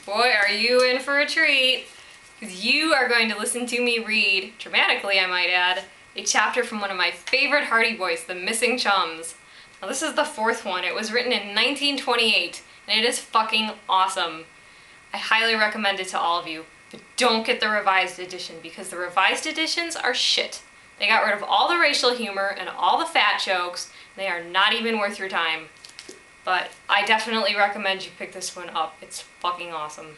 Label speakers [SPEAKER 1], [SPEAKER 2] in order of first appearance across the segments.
[SPEAKER 1] Boy, are you in for a treat, because you are going to listen to me read, dramatically I might add, a chapter from one of my favorite Hardy Boys, The Missing Chums. Now this is the fourth one. It was written in 1928, and it is fucking awesome. I highly recommend it to all of you, but don't get the revised edition, because the revised editions are shit. They got rid of all the racial humor and all the fat jokes, and they are not even worth your time. But I definitely recommend you pick this one up. It's fucking awesome.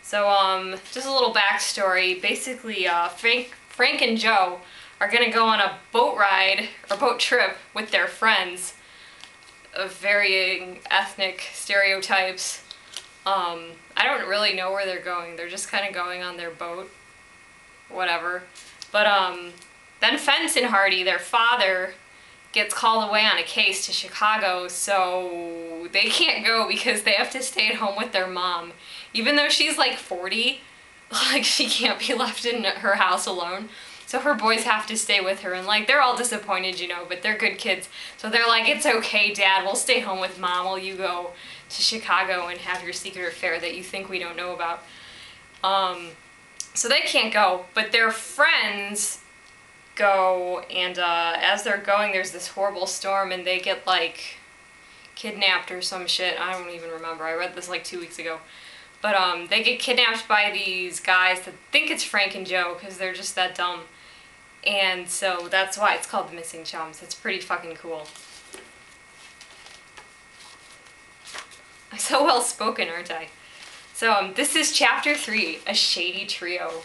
[SPEAKER 1] So, just a little backstory. Basically, Frank and Joe are gonna go on a boat ride, or boat trip, with their friends of varying ethnic stereotypes. I don't really know where they're going. They're just kind of going on their boat. Whatever. But, then Fenton Hardy, their father, gets called away on a case to Chicago, so they can't go because they have to stay at home with their mom. Even though she's like 40, like she can't be left in her house alone. So her boys have to stay with her, and like they're all disappointed, you know, but they're good kids. So they're like, it's okay, Dad, we'll stay home with Mom while you go to Chicago and have your secret affair that you think we don't know about. So they can't go, but their friends go, and as they're going there's this horrible storm and they get like kidnapped or some shit. I don't even remember. I read this like 2 weeks ago. But they get kidnapped by these guys that think it's Frank and Joe because they're just that dumb. And so that's why it's called The Missing Chums. It's pretty fucking cool. I'm so well spoken, aren't I? So this is chapter 3, A Shady Trio.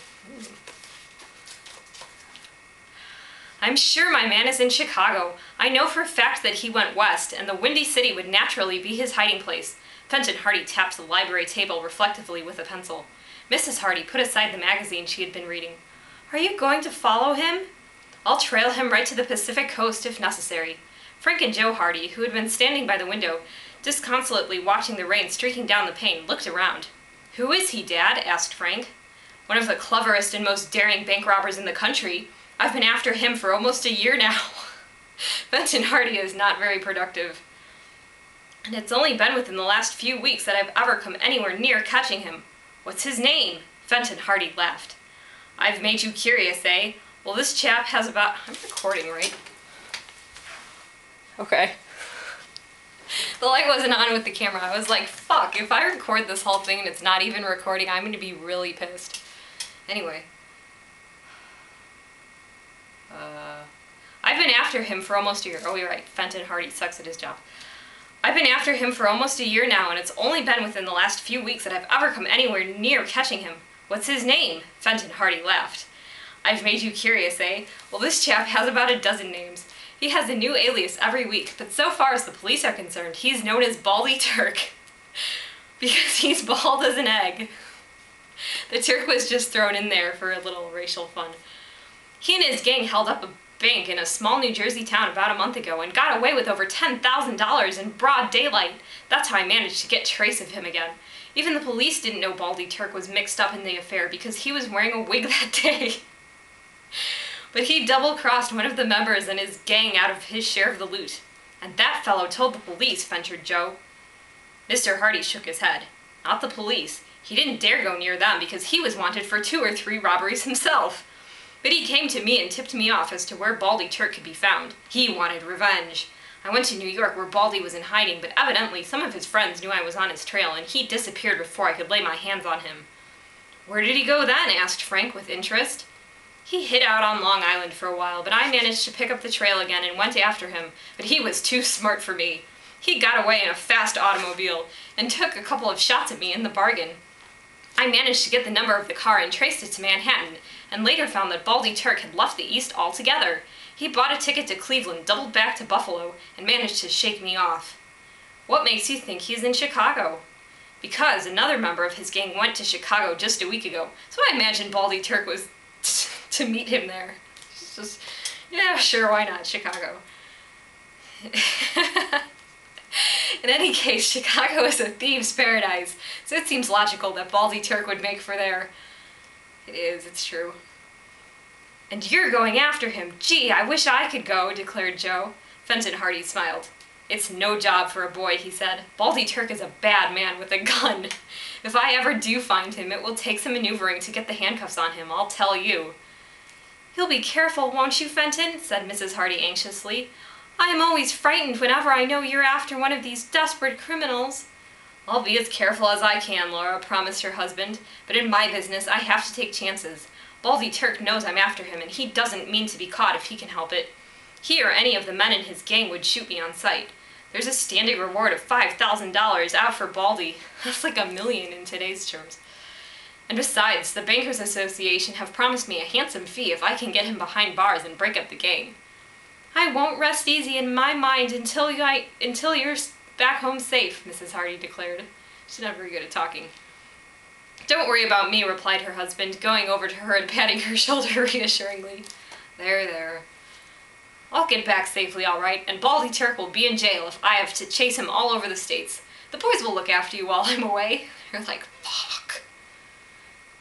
[SPEAKER 1] I'm sure my man is in Chicago. I know for a fact that he went west, and the Windy City would naturally be his hiding place. Fenton Hardy tapped the library table reflectively with a pencil. Mrs. Hardy put aside the magazine she had been reading. Are you going to follow him? I'll trail him right to the Pacific coast if necessary. Frank and Joe Hardy, who had been standing by the window, disconsolately watching the rain streaking down the pane, looked around. Who is he, Dad? Asked Frank. One of the cleverest and most daring bank robbers in the country. I've been after him for almost a year now. Fenton Hardy is not very productive. And it's only been within the last few weeks that I've ever come anywhere near catching him. What's his name? Fenton Hardy laughed. I've made you curious, eh? Well, this chap has about... I'm recording, right? Okay. The light wasn't on with the camera. I was like, fuck, if I record this whole thing and it's not even recording, I'm gonna be really pissed. Anyway. I've been after him for almost a year. Oh, you're right. Fenton Hardy sucks at his job. I've been after him for almost a year now, and it's only been within the last few weeks that I've ever come anywhere near catching him. What's his name? Fenton Hardy laughed. I've made you curious, eh? Well, this chap has about a dozen names. He has a new alias every week, but so far as the police are concerned, he's known as Baldy Turk. Because he's bald as an egg. The Turk was just thrown in there for a little racial fun. He and his gang held up a bank in a small New Jersey town about a month ago and got away with over $10,000 in broad daylight. That's how I managed to get trace of him again. Even the police didn't know Baldy Turk was mixed up in the affair because he was wearing a wig that day. But he double-crossed one of the members and his gang out of his share of the loot. And that fellow told the police, ventured Joe. Mr. Hardy shook his head. Not the police. He didn't dare go near them because he was wanted for 2 or 3 robberies himself. But he came to me and tipped me off as to where Baldy Turk could be found. He wanted revenge. I went to New York where Baldy was in hiding, but evidently some of his friends knew I was on his trail, and he disappeared before I could lay my hands on him. Where did he go then? Asked Frank with interest. He hid out on Long Island for a while, but I managed to pick up the trail again and went after him, but he was too smart for me. He got away in a fast automobile and took a couple of shots at me in the bargain. I managed to get the number of the car and traced it to Manhattan, and later found that Baldy Turk had left the East altogether. He bought a ticket to Cleveland, doubled back to Buffalo, and managed to shake me off. What makes you think he's in Chicago? Because another member of his gang went to Chicago just a week ago, so I imagine Baldy Turk was to meet him there. It's just, yeah, sure, why not, Chicago. In any case, Chicago is a thieves' paradise, so it seems logical that Baldy Turk would make for there. It is, it's true. And you're going after him. Gee, I wish I could go, declared Joe. Fenton Hardy smiled. "It's no job for a boy," he said. "Baldy Turk is a bad man with a gun. If I ever do find him, it will take some maneuvering to get the handcuffs on him, I'll tell you." "You'll be careful, won't you, Fenton?" said Mrs. Hardy anxiously. "I am always frightened whenever I know you're after one of these desperate criminals." "I'll be as careful as I can," Laura promised her husband, "but in my business I have to take chances. Baldy Turk knows I'm after him, and he doesn't mean to be caught if he can help it. He or any of the men in his gang would shoot me on sight. There's a standing reward of $5,000 out for Baldy. That's like $1 million in today's terms. And besides, the Bankers Association have promised me a handsome fee if I can get him behind bars and break up the gang." "I won't rest easy in my mind until you're back home safe," Mrs. Hardy declared. She's not very good at talking. "Don't worry about me," replied her husband, going over to her and patting her shoulder reassuringly. There, there. I'll get back safely all right, and Baldy Turk will be in jail if I have to chase him all over the States. The boys will look after you while I'm away." You're like, fuck.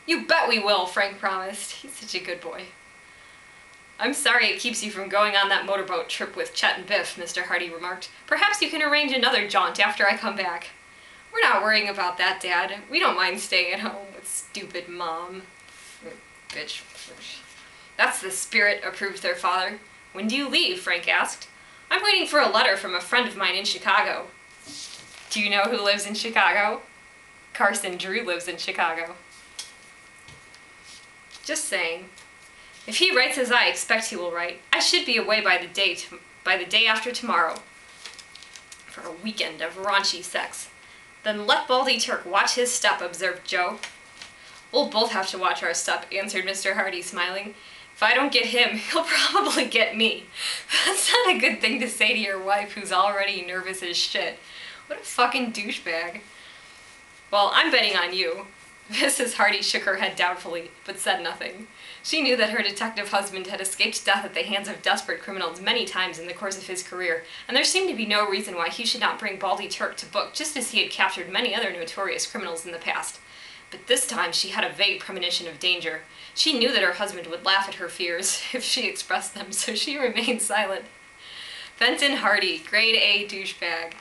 [SPEAKER 1] "You bet we will," Frank promised. He's such a good boy. "I'm sorry it keeps you from going on that motorboat trip with Chet and Biff," Mr. Hardy remarked. "Perhaps you can arrange another jaunt after I come back." "We're not worrying about that, Dad. We don't mind staying at home with stupid Mom." Bitch. "That's the spirit," approved their father. "When do you leave?" Frank asked. "I'm waiting for a letter from a friend of mine in Chicago." Do you know who lives in Chicago? Carson Drew lives in Chicago. Just saying. If he writes as I expect he will write, I should be away by the day after tomorrow for a weekend of raunchy sex. "Then let Baldy Turk watch his step," observed Joe. "We'll both have to watch our step," answered Mr. Hardy, smiling. "If I don't get him, he'll probably get me." That's not a good thing to say to your wife who's already nervous as shit. What a fucking douchebag. "Well, I'm betting on you." Mrs. Hardy shook her head doubtfully, but said nothing. She knew that her detective husband had escaped death at the hands of desperate criminals many times in the course of his career, and there seemed to be no reason why he should not bring Baldy Turk to book just as he had captured many other notorious criminals in the past. But this time she had a vague premonition of danger. She knew that her husband would laugh at her fears if she expressed them, so she remained silent. Fenton Hardy, grade A douchebag.